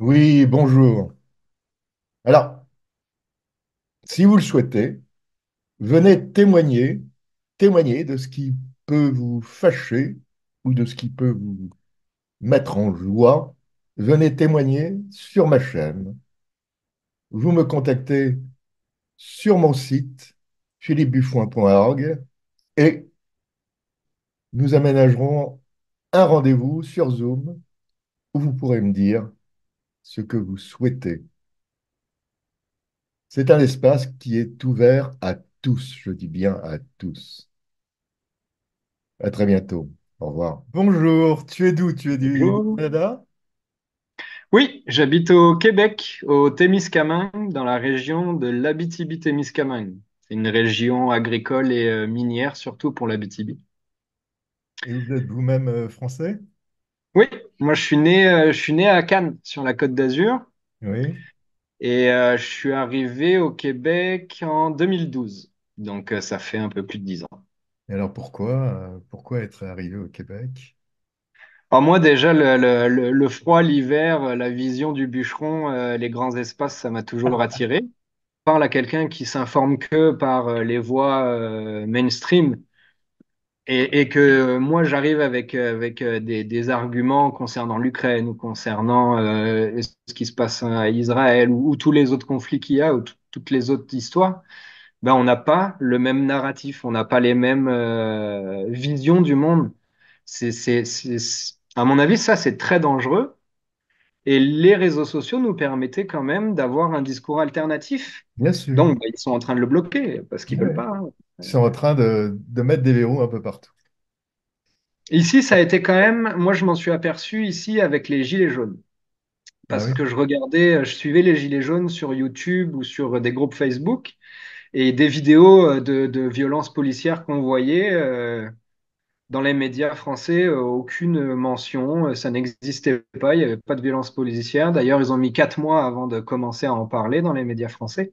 Oui, bonjour. Alors, si vous le souhaitez, venez témoigner de ce qui peut vous fâcher ou de ce qui peut vous mettre en joie. Venez témoigner sur ma chaîne. Vous me contactez sur mon site philippebuffon.org et nous aménagerons un rendez-vous sur Zoom où vous pourrez me dire ce que vous souhaitez. C'est un espace qui est ouvert à tous, je dis bien à tous. À très bientôt. Au revoir. Bonjour, tu es d'où? Tu es du Bonjour. Canada? Oui, j'habite au Québec, au Témiscamingue, dans la région de l'Abitibi-Témiscamingue. C'est une région agricole et minière, surtout pour l'Abitibi. Et vous êtes vous-même français? Oui, moi je suis né à Cannes, sur la Côte d'Azur, Oui. et je suis arrivé au Québec en 2012. Donc ça fait un peu plus de 10 ans. Et alors pourquoi être arrivé au Québec? Alors moi déjà, le froid, l'hiver, la vision du bûcheron, les grands espaces, ça m'a toujours attiré. Parle à quelqu'un qui s'informe que par les voies mainstream et que moi j'arrive avec des arguments concernant l'Ukraine ou concernant ce qui se passe à Israël ou tous les autres conflits qu'il y a ou toutes les autres histoires, ben on n'a pas le même narratif, on n'a pas les mêmes visions du monde. À mon avis, ça c'est très dangereux. Et les réseaux sociaux nous permettaient quand même d'avoir un discours alternatif. Bien sûr. Donc, bah, ils sont en train de le bloquer parce qu'ils veulent Ouais. pas, hein. Ils sont en train de mettre des verrous un peu partout. Ici, ça a été quand même, moi je m'en suis aperçu ici avec les gilets jaunes. Ah Parce oui? que je regardais, je suivais les gilets jaunes sur YouTube ou sur des groupes Facebook et des vidéos de violences policières qu'on voyait dans les médias français, aucune mention, ça n'existait pas, il n'y avait pas de violence policière. D'ailleurs, ils ont mis 4 mois avant de commencer à en parler dans les médias français.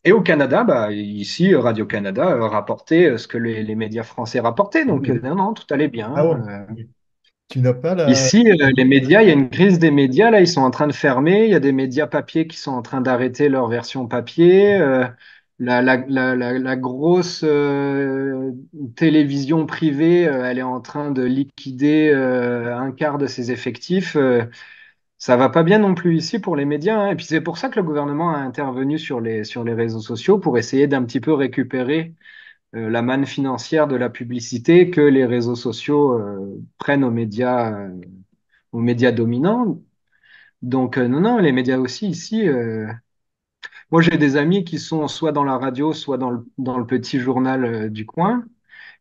Et au Canada, bah, ici, Radio-Canada rapportait ce que les médias français rapportaient. Donc, Oui. non, non, tout allait Ah bien. bon? Oui. Tu n'as pas la... Ici, les médias, il y a une crise des médias. Là, ils sont en train de fermer. Il y a des médias papier qui sont en train d'arrêter leur version papier. La grosse télévision privée, elle est en train de liquider un quart de ses effectifs. Ça va pas bien non plus ici pour les médias, hein. Et puis c'est pour ça que le gouvernement a intervenu sur les réseaux sociaux pour essayer d'un petit peu récupérer la manne financière de la publicité que les réseaux sociaux prennent aux médias dominants. Donc non, non, les médias aussi ici. Moi, j'ai des amis qui sont soit dans la radio, soit dans le petit journal du coin,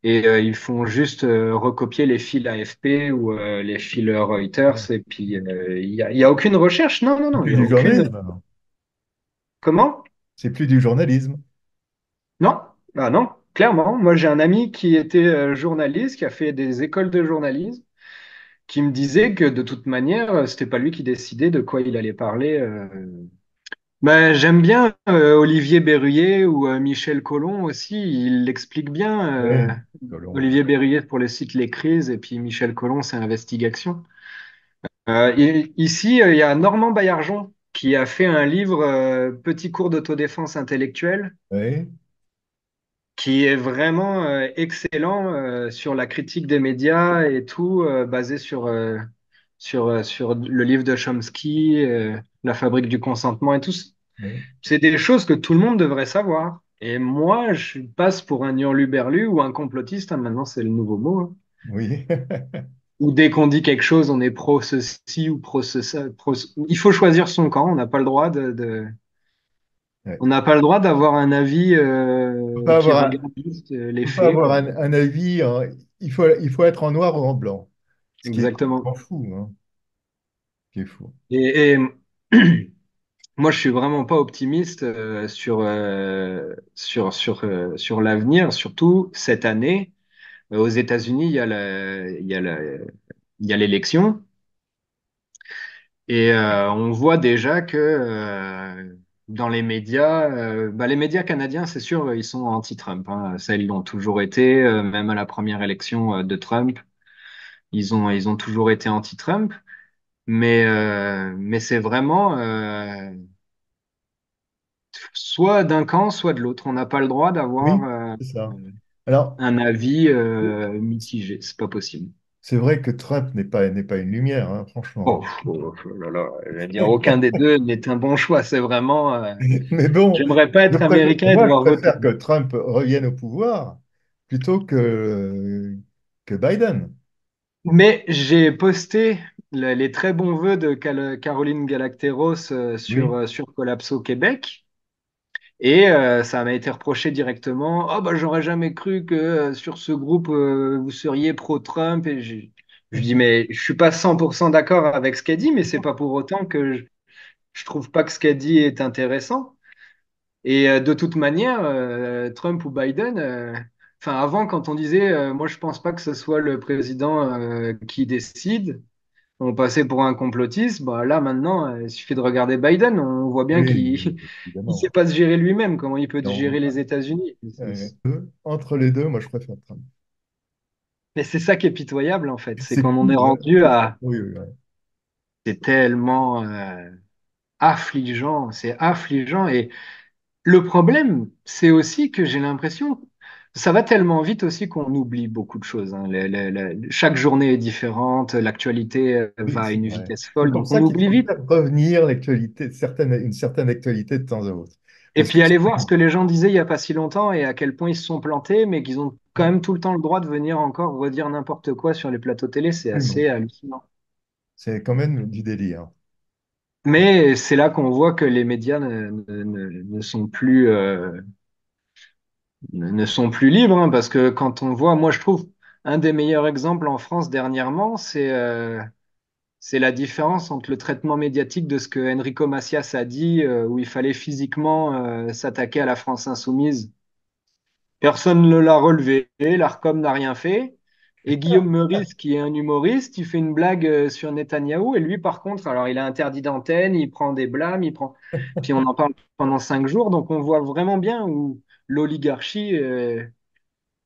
et ils font juste recopier les fils AFP ou les fils Reuters, et puis il y a aucune recherche. Non, non, C'est non, il plus y a du aucune. journalisme, alors. Comment? C'est plus du journalisme. Non, ah non, clairement. Moi, j'ai un ami qui était journaliste, qui a fait des écoles de journalisme, qui me disait que de toute manière, c'était pas lui qui décidait de quoi il allait parler. Ben, j'aime bien Olivier Berruyer ou Michel Collomb aussi. Il l'explique bien. Oui. Colomb. Olivier Berruyer pour le site Les Crises et puis Michel Collomb, c'est Investigation. Ici, il y a Normand Baillargeon qui a fait un livre Petit cours d'autodéfense intellectuelle Oui. qui est vraiment excellent sur la critique des médias et tout, basé sur le livre de Chomsky, La fabrique du consentement et tout. Oui. C'est des choses que tout le monde devrait savoir. Et moi, je passe pour un hurluberlu ou un complotiste, hein, maintenant c'est le nouveau mot, hein. Oui. Ou dès qu'on dit quelque chose, on est pro ceci ou pro ceci. Il faut choisir son camp, on n'a pas le droit Ouais. on n'a pas le droit d'avoir un avis Faut pas qui avoir regarde juste les faut pas faits, avoir quoi. un avis, hein. Il faut être en noir ou en blanc. Ce qui est Exactement. complètement fou, hein. Ce qui est fou. Et moi, je suis vraiment pas optimiste sur l'avenir, surtout cette année. Aux États-Unis, il y a l'élection et on voit déjà que dans les médias, bah, les médias canadiens, c'est sûr, ils sont anti-Trump, hein. Ça, ils l'ont toujours été, même à la première élection de Trump, ils ont toujours été anti-Trump. Mais c'est vraiment soit d'un camp, soit de l'autre. On n'a pas le droit d'avoir Oui, c'est ça. Alors, un avis mitigé. C'est pas possible. c'est vrai que Trump n'est pas une lumière, hein, franchement. Oh, oh là là, je veux dire, aucun des deux n'est un bon choix. C'est vraiment. Mais bon, J'aimerais pas être américain et moi, je devoir voter. préfère que Trump revienne au pouvoir plutôt que Biden. Mais j'ai posté les très bons vœux de Caroline Galacteros Oui. sur Collapso Québec. Et ça m'a été reproché directement. Oh, bah, j'aurais jamais cru que sur ce groupe, vous seriez pro-Trump. Et je dis, mais je suis pas 100% d'accord avec ce qu'elle dit, mais c'est pas pour autant que je trouve pas que ce qu'elle dit est intéressant. Et de toute manière, Trump ou Biden, enfin, avant, quand on disait, moi, je pense pas que ce soit le président qui décide, on passait pour un complotiste. Bah, là, maintenant, il suffit de regarder Biden. On voit bien Oui, qu'il il sait évidemment. pas se gérer lui-même. Comment il peut Non. gérer les États-Unis? Entre les deux, moi, je préfère Trump. Mais c'est ça qui est pitoyable, en fait. C'est C'est quand on est cool, hein. rendu à... Oui, oui, oui. C'est tellement affligeant. C'est affligeant. Et le problème, c'est aussi que j'ai l'impression, ça va tellement vite aussi qu'on oublie beaucoup de choses, hein. Chaque journée est différente, l'actualité Oui, va à c'est une vrai. vitesse C'est folle, pour donc on ça qu'il oublie faut vite. faire revenir l'actualité, une certaine actualité de temps à autre. Et Parce que puis aller voir ce que les gens disaient il n'y a pas si longtemps et à quel point ils se sont plantés, mais qu'ils ont quand même tout le temps le droit de venir encore redire n'importe quoi sur les plateaux télé, c'est absolument. assez hallucinant. C'est quand même du délire. Mais c'est là qu'on voit que les médias ne sont plus, ne sont plus libres, hein, parce que quand on voit, moi je trouve, un des meilleurs exemples en France dernièrement, c'est la différence entre le traitement médiatique de ce que Enrico Macias a dit, où il fallait physiquement s'attaquer à la France insoumise. Personne ne l'a relevé, l'ARCOM n'a rien fait. Et Guillaume Meurice, qui est un humoriste, il fait une blague sur Netanyahou. Et lui, par contre, alors il a interdit d'antenne, il prend des blâmes, il prend. Puis on en parle pendant 5 jours. Donc on voit vraiment bien où l'oligarchie,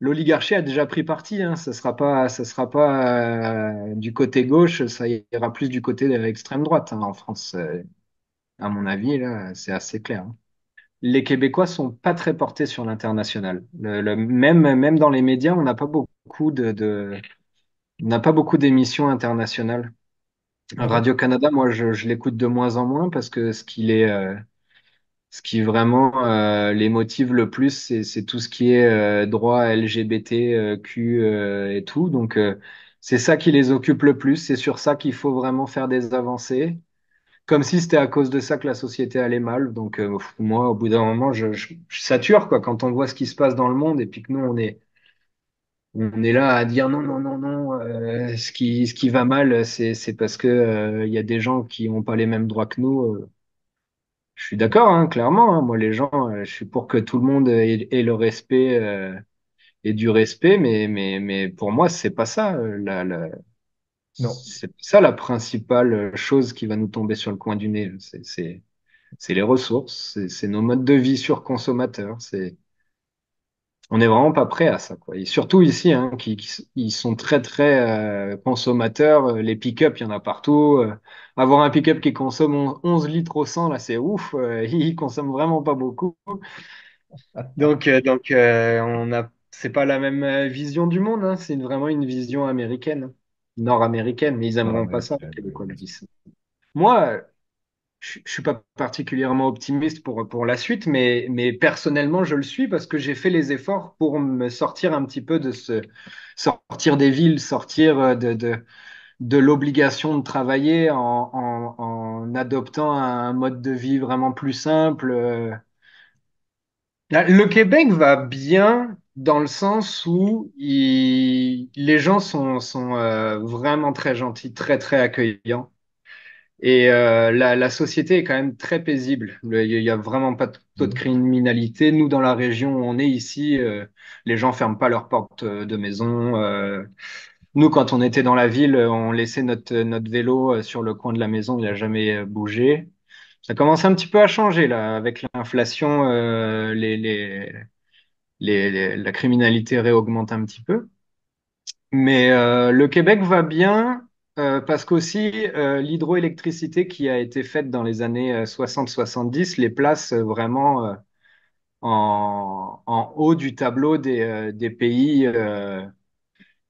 l'oligarchie a déjà pris parti, hein. Ça sera pas du côté gauche, ça ira plus du côté de l'extrême droite, hein, en France. À mon avis, là, c'est assez clair, hein. Les Québécois sont pas très portés sur l'international. Même dans les médias, on n'a pas beaucoup on n'a pas beaucoup d'émissions internationales. Ah bon? Radio-Canada, moi, je l'écoute de moins en moins parce que ce qui vraiment les motive le plus, c'est tout ce qui est droit LGBTQ et tout. Donc, c'est ça qui les occupe le plus. C'est sur ça qu'il faut vraiment faire des avancées. Comme si c'était à cause de ça que la société allait mal. Donc, moi, au bout d'un moment, je sature, quoi, quand on voit ce qui se passe dans le monde et puis que nous, on est là à dire non, non, non, non, ce qui va mal, c'est parce que, il y a des gens qui n'ont pas les mêmes droits que nous. Je suis d'accord, hein, clairement, hein. Moi, les gens, je suis pour que tout le monde ait le respect, et du respect, mais pour moi, c'est pas ça, Non, c'est ça la principale chose qui va nous tomber sur le coin du nez. C'est les ressources, c'est nos modes de vie sur consommateurs. On n'est vraiment pas prêt à ça, quoi. Et surtout ici, hein, ils sont très, très consommateurs. Les pick-up, il y en a partout. Avoir un pick-up qui consomme 11 litres au 100, là, c'est ouf. Il consomme vraiment pas beaucoup. C'est pas la même vision du monde, hein. C'est vraiment une vision américaine, nord-américaine. Mais ils aimeront pas ça, les nord-américaine, oui, Québécois le oui. disent. Moi, je suis pas particulièrement optimiste pour la suite, mais personnellement, je le suis parce que j'ai fait les efforts pour me sortir un petit peu sortir des villes, sortir de l'obligation de travailler en adoptant un mode de vie vraiment plus simple. Le Québec va bien dans le sens où les gens sont vraiment très gentils, très, très accueillants. Et la société est quand même très paisible. Il y a vraiment pas de taux de Mhm. criminalité. Nous, dans la région où on est ici, les gens ferment pas leurs portes de maison. Nous, quand on était dans la ville, on laissait notre vélo sur le coin de la maison. Il n'a jamais bougé. Ça commence un petit peu à changer là, avec l'inflation. La criminalité réaugmente un petit peu. Mais le Québec va bien. parce qu'aussi, l'hydroélectricité qui a été faite dans les années 60-70 les place vraiment en haut du tableau des pays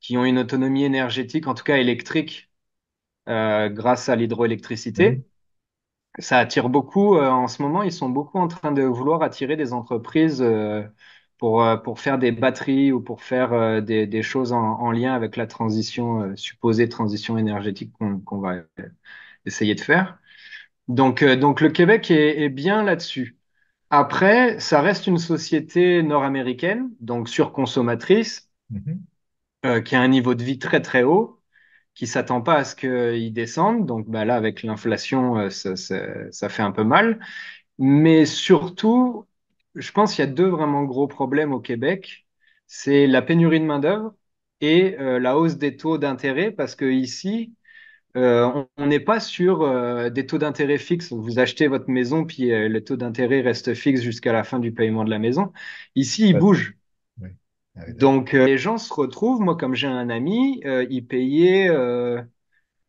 qui ont une autonomie énergétique, en tout cas électrique, grâce à Oui. l'hydroélectricité. Ça attire beaucoup. En ce moment, ils sont beaucoup en train de vouloir attirer des entreprises pour faire des batteries ou pour faire des choses en lien avec la transition, supposée transition énergétique qu'on va essayer de faire. Donc le Québec est bien là-dessus. Après, ça reste une société nord-américaine, donc surconsommatrice, Mhm. qui a un niveau de vie très très haut, qui s'attend pas à ce qu'il descende. Donc bah, là, avec l'inflation, ça fait un peu mal. Mais surtout, je pense qu'il y a deux vraiment gros problèmes au Québec. C'est la pénurie de main-d'œuvre et la hausse des taux d'intérêt, parce que ici, on n'est pas sur des taux d'intérêt fixes. Vous achetez votre maison, puis le taux d'intérêt reste fixe jusqu'à la fin du paiement de la maison. Ici, il Ouais. bouge. Oui. Ah oui, d'accord. Donc, les gens se retrouvent, moi, comme j'ai un ami, il payait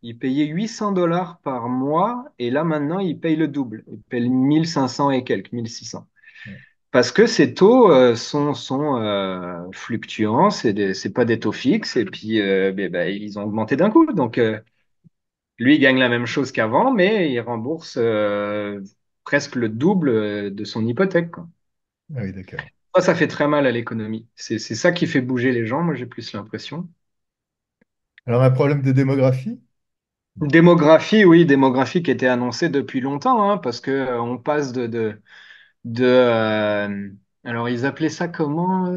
800 $ par mois, et là, maintenant, il paye le double. Il paye 1500 et quelques, 1600. Ouais. Parce que ces taux sont fluctuants, c'est pas des taux fixes, et puis ben, ils ont augmenté d'un coup. Donc, lui, il gagne la même chose qu'avant, mais il rembourse presque le double de son hypothèque, quoi. Ah oui, d'accord. Ça fait très mal à l'économie. C'est ça qui fait bouger les gens, moi j'ai plus l'impression. Alors, un problème de démographie? Démographie, oui, démographie qui était annoncée depuis longtemps, hein, parce que on passe de alors ils appelaient ça comment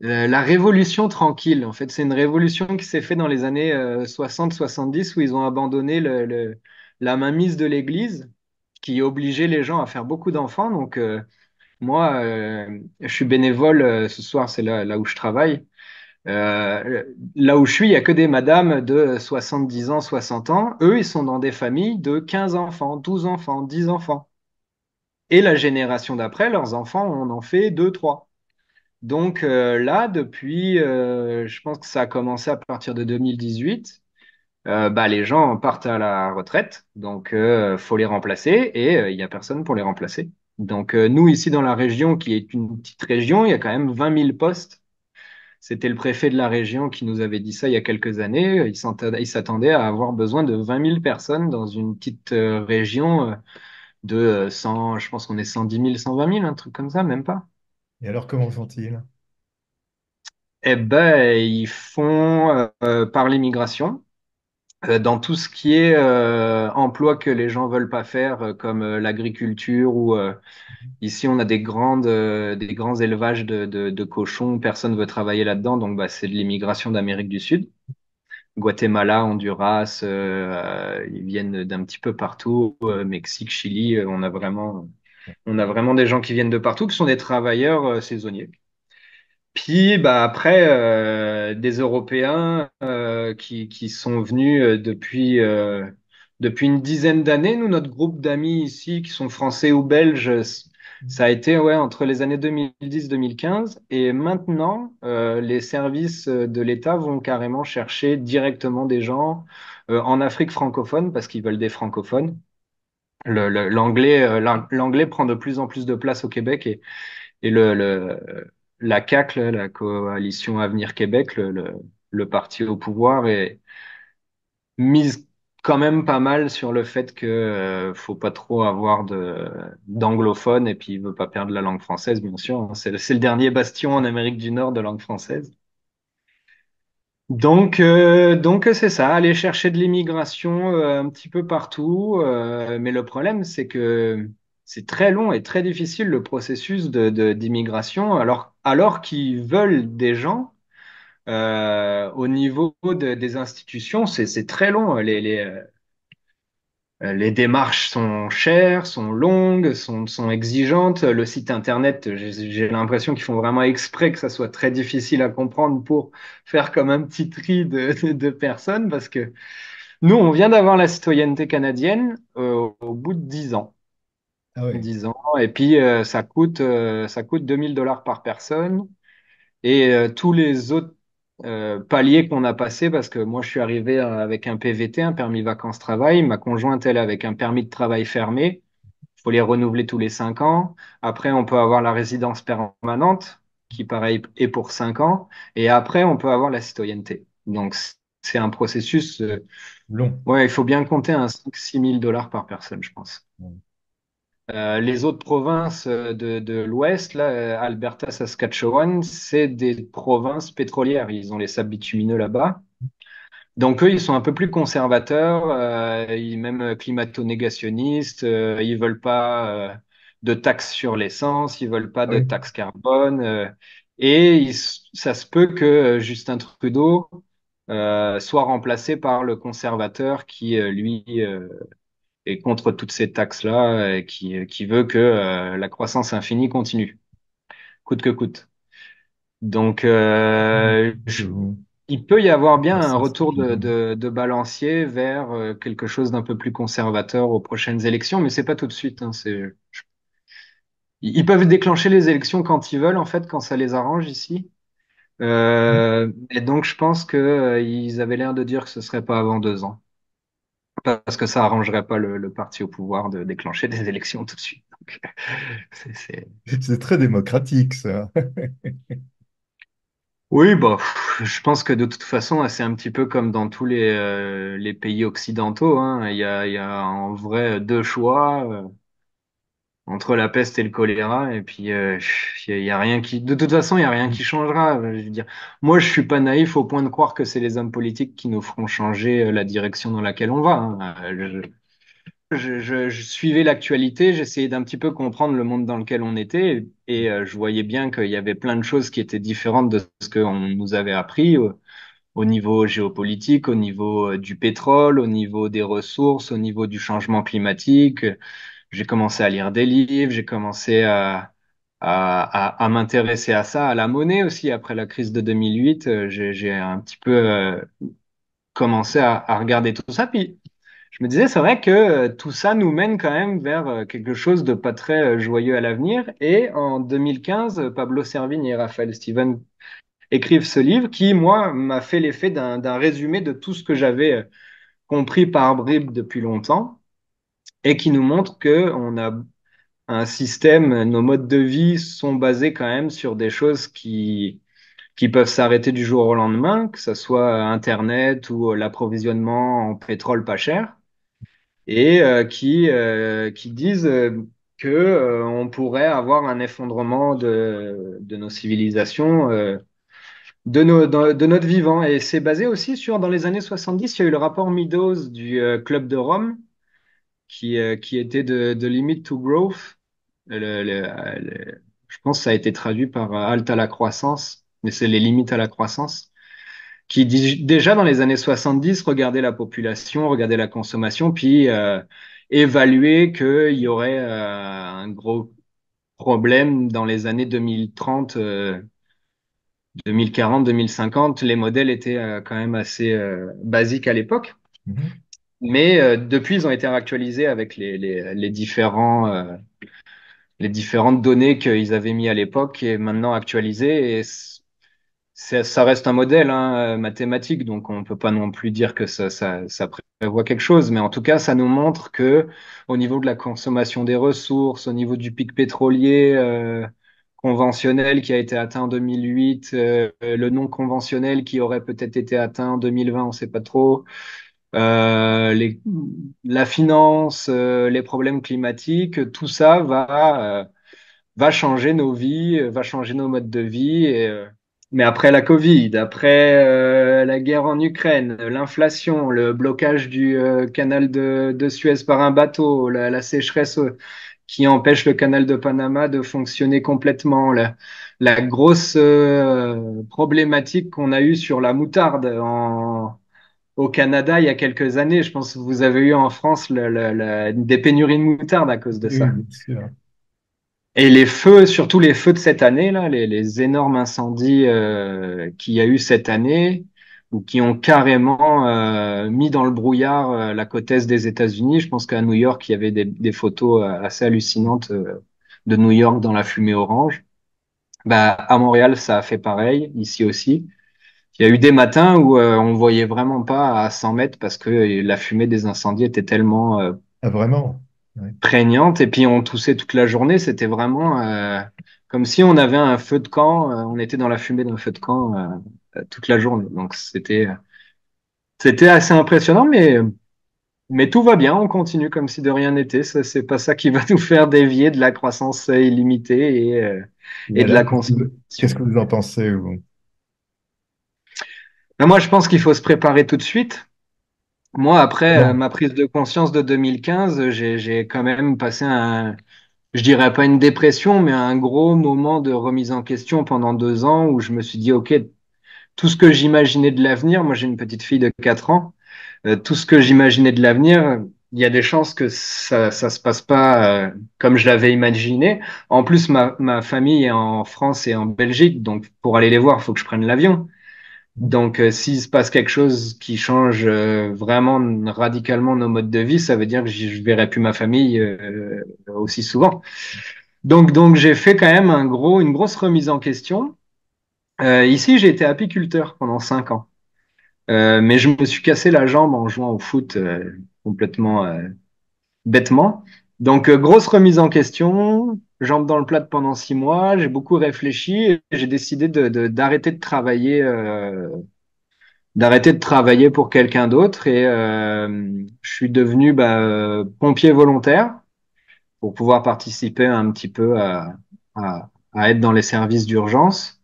la révolution tranquille. En fait, c'est une révolution qui s'est faite dans les années 60-70 où ils ont abandonné la mainmise de l'Église qui obligeait les gens à faire beaucoup d'enfants. Donc, moi, je suis bénévole ce soir, c'est là où je travaille. Là où je suis, il n'y a que des madames de 70 ans, 60 ans. Eux, ils sont dans des familles de 15 enfants, 12 enfants, 10 enfants. Et la génération d'après, leurs enfants, on en fait 2, 3. Donc là, depuis, je pense que ça a commencé à partir de 2018, bah, les gens partent à la retraite, donc faut les remplacer et il n'y a personne pour les remplacer. Donc nous, ici dans la région, qui est une petite région, il y a quand même 20 000 postes. C'était le préfet de la région qui nous avait dit ça il y a quelques années. Il s'attendait à avoir besoin de 20 000 personnes dans une petite région de 100, je pense qu'on est 110 000, 120 000, un truc comme ça, même pas. Et alors, comment font-ils? Eh ben, ils font par l'immigration. Dans tout ce qui est emploi que les gens veulent pas faire, comme l'agriculture ou ici on a des grands élevages de cochons, personne veut travailler là-dedans, donc bah, c'est de l'immigration d'Amérique du Sud. Guatemala, Honduras, ils viennent d'un petit peu partout, Mexique, Chili, on a vraiment des gens qui viennent de partout, qui sont des travailleurs saisonniers. Puis bah, après, des Européens qui sont venus depuis une dizaine d'années. Nous, notre groupe d'amis ici, qui sont français ou belges, ça a été ouais, entre les années 2010-2015. Et maintenant, les services de l'État vont carrément chercher directement des gens en Afrique francophone parce qu'ils veulent des francophones. L'anglais prend de plus en plus de place au Québec et la CAQ, là, la coalition Avenir Québec, le parti au pouvoir, mise quand même pas mal sur le fait que faut pas trop avoir d'anglophones et puis il veut pas perdre la langue française, bien sûr, hein. C'est le dernier bastion en Amérique du Nord de langue française. Donc c'est ça, aller chercher de l'immigration un petit peu partout. Mais le problème, c'est que c'est très long et très difficile le processus d'immigration, alors qu'ils veulent des gens au niveau des institutions, c'est très long. Les démarches sont chères, sont longues, sont exigeantes. Le site internet, j'ai l'impression qu'ils font vraiment exprès que ça soit très difficile à comprendre pour faire comme un petit tri de personnes, parce que nous, on vient d'avoir la citoyenneté canadienne au bout de 10 ans. Ah oui. 10 ans, et puis ça coûte 2000 $ par personne. Et tous les autres palier qu'on a passé parce que moi, je suis arrivé avec un PVT, un permis vacances-travail. Ma conjointe, elle, avec un permis de travail fermé. Il faut les renouveler tous les 5 ans. Après, on peut avoir la résidence permanente, qui, pareil, est pour 5 ans. Et après, on peut avoir la citoyenneté. Donc, c'est un processus. Long. Ouais, il faut bien compter un 5 000 à 6 000 $ par personne, je pense. Les autres provinces de l'Ouest, là, Alberta, Saskatchewan, c'est des provinces pétrolières. Ils ont les sables bitumineux là-bas. Donc eux, ils sont un peu plus conservateurs, même climato-négationnistes. Ils veulent pas de taxes sur l'essence, ils veulent pas Ah de oui. taxes carbone. Et ça se peut que Justin Trudeau soit remplacé par le conservateur qui, lui, est contre toutes ces taxes-là et qui veut que la croissance infinie continue, coûte que coûte. Donc, Je vous- il peut y avoir bien Ah, un ça, retour c'est fini. de balancier vers quelque chose d'un peu plus conservateur aux prochaines élections, mais c'est pas tout de suite, hein, ils peuvent déclencher les élections quand ils veulent, en fait, quand ça les arrange ici. Et donc, je pense que ils avaient l'air de dire que ce serait pas avant 2 ans, parce que ça arrangerait pas le parti au pouvoir de déclencher des élections tout de suite. Donc, c'est- C'est très démocratique, ça. Oui, bah, je pense que de toute façon, c'est un petit peu comme dans tous les pays occidentaux, hein. Il y a en vrai deux choix entre la peste et le choléra, et puis il y a rien qui, de toute façon, il y a rien qui changera. Je veux dire, moi, je suis pas naïf au point de croire que c'est les hommes politiques qui nous feront changer la direction dans laquelle on va, hein. Je suivais l'actualité, j'essayais d'un petit peu comprendre le monde dans lequel on était, et je voyais bien qu'il y avait plein de choses qui étaient différentes de ce qu'on nous avait appris au niveau géopolitique, au niveau du pétrole, au niveau des ressources, au niveau du changement climatique. J'ai commencé à lire des livres, j'ai commencé à m'intéresser à ça, à la monnaie aussi. Après la crise de 2008, j'ai un petit peu commencé à regarder tout ça. Puis je me disais, c'est vrai que tout ça nous mène quand même vers quelque chose de pas très joyeux à l'avenir. Et en 2015, Pablo Servigne et Raphaël Steven écrivent ce livre qui, moi, m'a fait l'effet d'un résumé de tout ce que j'avais compris par bribes depuis longtemps et qui nous montre que on a un système, nos modes de vie sont basés quand même sur des choses qui peuvent s'arrêter du jour au lendemain, que ce soit Internet ou l'approvisionnement en pétrole pas cher, et qui disent que on pourrait avoir un effondrement de nos civilisations de notre vivant. Et c'est basé aussi sur, dans les années 70, il y a eu le rapport Meadows du Club de Rome, qui était de Limit to Growth. Je pense que ça a été traduit par Halte à la croissance, mais c'est les limites à la croissance, qui dit déjà dans les années 70, regarder la population, regarder la consommation, puis évaluer qu'il y aurait un gros problème dans les années 2030. 2040, 2050, les modèles étaient quand même assez basiques à l'époque. Mhm. Mais depuis, ils ont été réactualisés avec les différentes données qu'ils avaient mis à l'époque et maintenant actualisées. Et ça reste un modèle, hein, mathématique, donc on ne peut pas non plus dire que ça prévoit quelque chose. Mais en tout cas, ça nous montre que au niveau de la consommation des ressources, au niveau du pic pétrolier conventionnel qui a été atteint en 2008, le non conventionnel qui aurait peut-être été atteint en 2020, on ne sait pas trop, euh, les, la finance, les problèmes climatiques, tout ça va changer nos vies, va changer nos modes de vie. Mais après la Covid, après la guerre en Ukraine, l'inflation, le blocage du canal de Suez par un bateau, la sécheresse qui empêche le canal de Panama de fonctionner complètement, la grosse problématique qu'on a eue sur la moutarde au Canada il y a quelques années. Je pense que vous avez eu en France des pénuries de moutarde à cause de Oui, ça. bien sûr. Et les feux, surtout les feux de cette année, là, les énormes incendies qu'il y a eu cette année, ou qui ont carrément mis dans le brouillard la côte est des États-Unis. Je pense qu'à New York, il y avait des photos assez hallucinantes de New York dans la fumée orange. Bah, à Montréal, ça a fait pareil, ici aussi. Il y a eu des matins où on voyait vraiment pas à 100 mètres parce que la fumée des incendies était tellement Ah, vraiment? Ouais. prégnante et puis on toussait toute la journée. C'était vraiment comme si on avait un feu de camp, on était dans la fumée d'un feu de camp toute la journée. Donc c'était assez impressionnant, mais tout va bien. On continue comme si de rien n'était. C'est pas ça qui va nous faire dévier de la croissance illimitée Et et de alors, la qu'est-ce consommation. que vous en pensez, vous? Ben, moi, je pense qu'il faut se préparer tout de suite. Moi, après Comment? ma prise de conscience de 2015, j'ai quand même passé je dirais pas une dépression, mais un gros moment de remise en question pendant 2 ans où je me suis dit, OK, tout ce que j'imaginais de l'avenir, moi j'ai une petite fille de 4 ans, tout ce que j'imaginais de l'avenir, il y a des chances que ça se passe pas comme je l'avais imaginé. En plus, ma famille est en France et en Belgique, donc pour aller les voir, il faut que je prenne l'avion. Donc, s'il se passe quelque chose qui change vraiment radicalement nos modes de vie, ça veut dire que je verrai plus ma famille aussi souvent. Donc j'ai fait quand même une grosse remise en question. Ici, j'ai été apiculteur pendant 5 ans. Mais je me suis cassé la jambe en jouant au foot complètement bêtement. Donc, grosse remise en question, jambe dans le plat pendant 6 mois. J'ai beaucoup réfléchi et j'ai décidé d'arrêter de travailler pour quelqu'un d'autre. Et je suis devenu pompier volontaire pour pouvoir participer un petit peu à être dans les services d'urgence.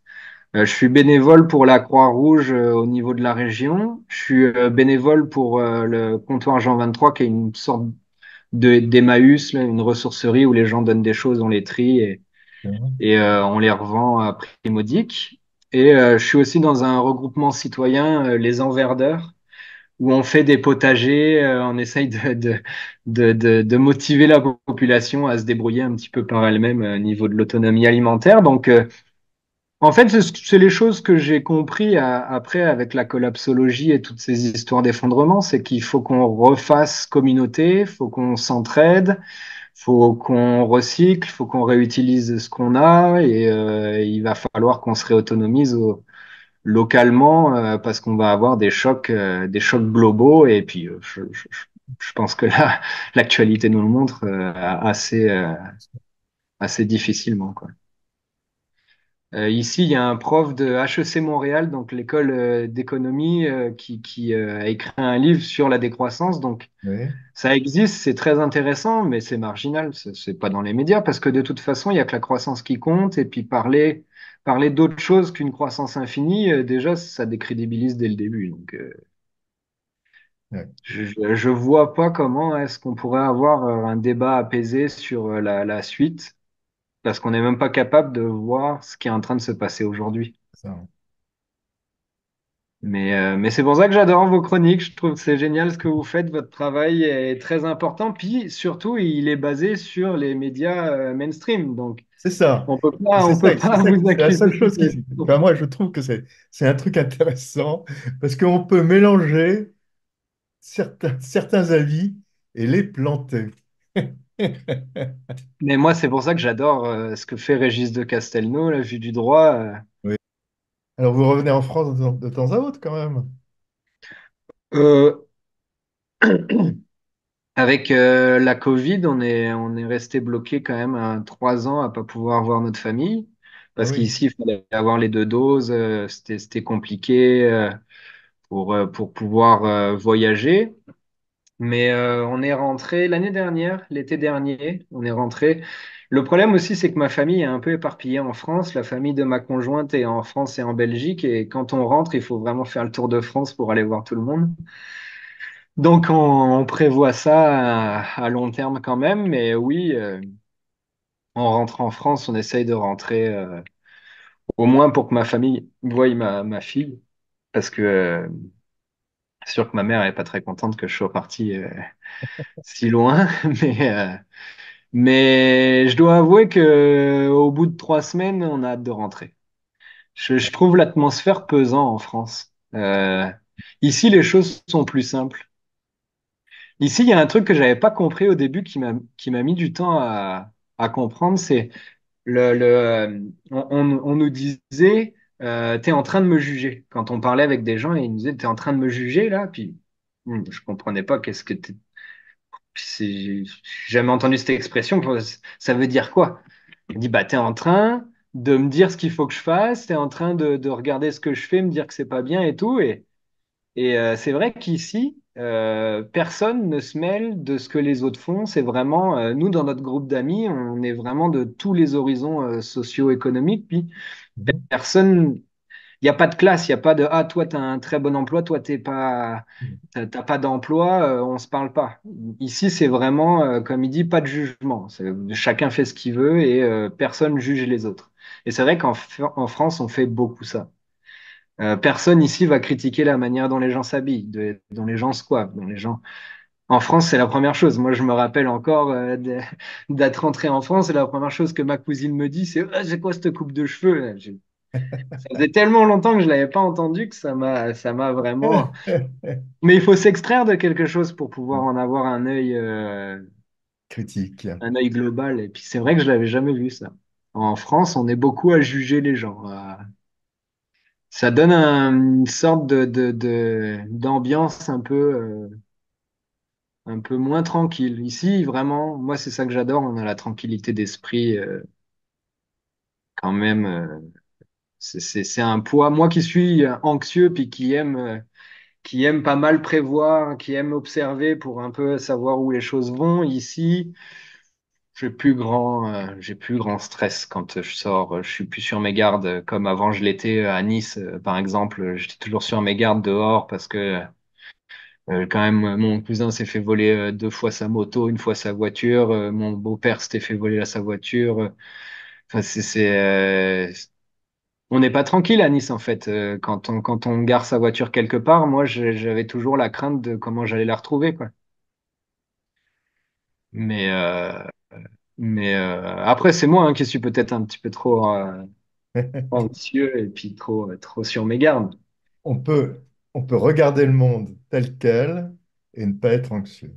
Je suis bénévole pour la Croix-Rouge au niveau de la région. Je suis bénévole pour le comptoir Jean 23, qui est une sorte d'Emmaüs, là, une ressourcerie où les gens donnent des choses, on les trie et on les revend à prix modique. Et je suis aussi dans un regroupement citoyen, les Enverdeurs, où on fait des potagers, on essaye de motiver la population à se débrouiller un petit peu par elle-même au niveau de l'autonomie alimentaire. Donc, en fait, c'est les choses que j'ai compris après avec la collapsologie et toutes ces histoires d'effondrement, c'est qu'il faut qu'on refasse communauté, faut qu'on s'entraide, faut qu'on recycle, faut qu'on réutilise ce qu'on a et il va falloir qu'on se réautonomise localement parce qu'on va avoir des chocs globaux et puis je pense que là, l'actualité nous le montre assez difficilement, quoi. Ici, il y a un prof de HEC Montréal, donc l'école d'économie, qui a écrit un livre sur la décroissance. Donc, Oui, ça existe, c'est très intéressant, mais c'est marginal. C'est pas dans les médias parce que de toute façon, il y a que la croissance qui compte. Et puis parler d'autre chose qu'une croissance infinie, déjà, ça décrédibilise dès le début. Donc, ouais, je vois pas comment est-ce qu'on pourrait avoir un débat apaisé sur la suite parce qu'on n'est même pas capable de voir ce qui est en train de se passer aujourd'hui. ça. Mais c'est pour ça que j'adore vos chroniques. Je trouve que c'est génial ce que vous faites. Votre travail est très important. Puis surtout, il est basé sur les médias mainstream. Donc, C'est ça. on peut C'est pas ça, vous c'est la accuser seule de chose qui. Enfin, moi, je trouve que c'est un truc intéressant parce qu'on peut mélanger certains avis et les planter. Mais moi, c'est pour ça que j'adore ce que fait Régis de Castelnau, la vue du droit. Oui. Alors, vous revenez en France de temps à autre, quand même. Euh, Avec la Covid, on est resté bloqué quand même 3 ans à pas pouvoir voir notre famille. Ah Parce oui. qu'ici, il fallait avoir les 2 doses. C'était compliqué pour pouvoir voyager. Mais on est rentré l'année dernière, l'été dernier, on est rentré. Le problème aussi, c'est que ma famille est un peu éparpillée en France. La famille de ma conjointe est en France et en Belgique. Et quand on rentre, il faut vraiment faire le tour de France pour aller voir tout le monde. Donc, on prévoit ça à long terme quand même. Mais oui, en rentrant en France, on essaye de rentrer au moins pour que ma famille voie ma fille. Parce que c'est sûr que ma mère n'est pas très contente que je sois parti si loin. Mais. Mais je dois avouer que au bout de 3 semaines, on a hâte de rentrer. Je trouve l'atmosphère pesant en France. Ici, les choses sont plus simples. Ici, il y a un truc que j'avais pas compris au début qui m'a mis du temps à comprendre, c'est on nous disait t'es en train de me juger. Quand on parlait avec des gens, ils nous disaient, t'es en train de me juger là, puis je comprenais pas qu'est-ce que t'es. J'ai jamais entendu cette expression. Ça veut dire quoi? Il dit, bah, t'es en train de me dire ce qu'il faut que je fasse, t'es en train de regarder ce que je fais, me dire que c'est pas bien et tout. Et c'est vrai qu'ici, personne ne se mêle de ce que les autres font. C'est vraiment, nous, dans notre groupe d'amis, on est vraiment de tous les horizons socio-économiques. Puis Mhm. personne, il n'y a pas de classe, il n'y a pas de ah, toi, tu as un très bon emploi, toi, t'as pas d'emploi, on se parle pas. Ici, c'est vraiment, comme il dit, pas de jugement. Chacun fait ce qu'il veut et personne juge les autres. Et c'est vrai en France, on fait beaucoup ça. Personne ici va critiquer la manière dont les gens s'habillent, dont les gens se coiffent, dont les gens. En France, c'est la première chose. Moi, je me rappelle encore d'être rentré en France et la première chose que ma cousine me dit, c'est ah, c'est quoi cette coupe de cheveux? Ça faisait tellement longtemps que je l'avais pas entendu que ça m'a vraiment. Mais il faut s'extraire de quelque chose pour pouvoir en avoir Critique. un œil global. Et puis c'est vrai que je l'avais jamais vu ça. En France, on est beaucoup à juger les gens. Ça donne une sorte d'ambiance un peu moins tranquille. Ici, vraiment, moi, c'est ça que j'adore. On a la tranquillité d'esprit quand même. C'est un poids. Moi qui suis anxieux puis qui aime pas mal prévoir, qui aime observer pour un peu savoir où les choses vont. Ici, j'ai plus grand stress quand je sors. Je suis plus sur mes gardes comme avant je l'étais à Nice, par exemple. J'étais toujours sur mes gardes dehors parce que quand même, mon cousin s'est fait voler 2 fois sa moto, une fois sa voiture. Mon beau-père s'était fait voler sa voiture. Enfin, on n'est pas tranquille à Nice en fait. Quand on gare sa voiture quelque part, moi j'avais toujours la crainte de comment j'allais la retrouver, quoi. Mais, euh, mais après, c'est moi hein, qui suis peut-être un petit peu trop anxieux et puis trop sur mes gardes. On peut, on peut regarder le monde tel quel et ne pas être anxieux.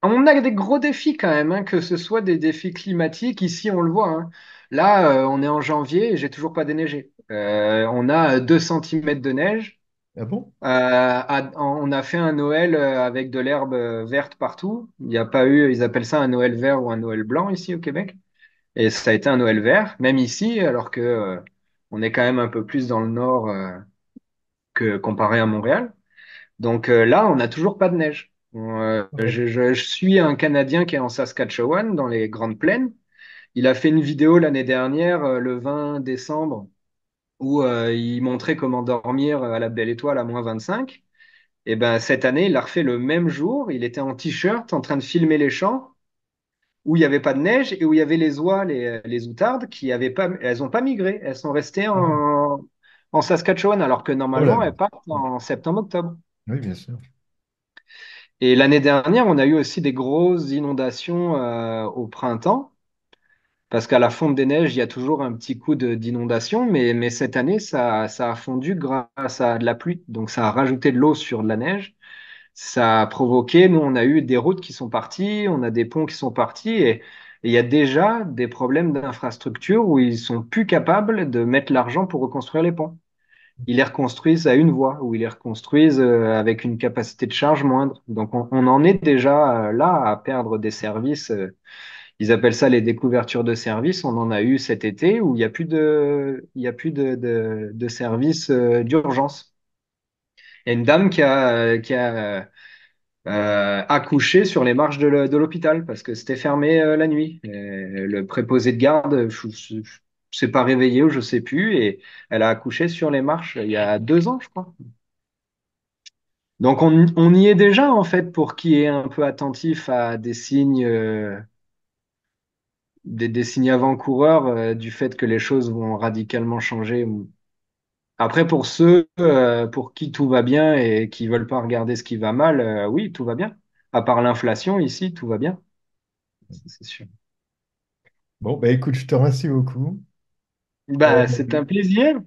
On a des gros défis quand même, hein, que ce soit des défis climatiques. Ici, on le voit, hein. Là, on est en janvier et j'ai toujours pas déneigé. On a 2 centimètres de neige. Ah bon? On a fait un Noël avec de l'herbe verte partout. Il n'y a pas eu, ils appellent ça un Noël vert ou un Noël blanc ici au Québec. Et ça a été un Noël vert, même ici, alors que on est quand même un peu plus dans le nord que comparé à Montréal. Donc là, on n'a toujours pas de neige. Je suis un Canadien qui est en Saskatchewan, dans les Grandes Plaines. Il a fait une vidéo l'année dernière, le 20 décembre, où il montrait comment dormir à la Belle Étoile à -25. Et ben cette année, il l'a refait le même jour. Il était en t-shirt, en train de filmer les champs où il n'y avait pas de neige et où il y avait les oies, les outardes, qui avaient pas, elles n'ont pas migré. Elles sont restées Ah bon? en Saskatchewan, alors que normalement, Problème. elles partent en septembre-octobre. Oui, bien sûr. Et l'année dernière, on a eu aussi des grosses inondations au printemps, parce qu'à la fonte des neiges, il y a toujours un petit coup d'inondation, mais cette année, ça a fondu grâce à de la pluie. Donc ça a rajouté de l'eau sur de la neige. Ça a provoqué, nous, on a eu des routes qui sont parties, on a des ponts qui sont partis, et il y a déjà des problèmes d'infrastructure où ils sont plus capables de mettre l'argent pour reconstruire les ponts. Ils les reconstruisent à une voie, ou ils les reconstruisent avec une capacité de charge moindre. Donc on en est déjà là à perdre des services. Ils appellent ça les découvertures de services. On en a eu cet été où il y a plus de services d'urgence. Il y a une dame qui a accouché sur les marches de l'hôpital parce que c'était fermé la nuit. Et le préposé de garde, je s'est pas réveillé ou je sais plus, et elle a accouché sur les marches il y a 2 ans, je crois. Donc on y est déjà en fait pour qui est un peu attentif à des signes, des signes avant-coureurs du fait que les choses vont radicalement changer. Après, pour ceux pour qui tout va bien et qui veulent pas regarder ce qui va mal, oui, tout va bien. À part l'inflation, ici, tout va bien. Ça, c'est sûr. Bon, bah écoute, je te remercie beaucoup. Euh, Bah, c'est un plaisir.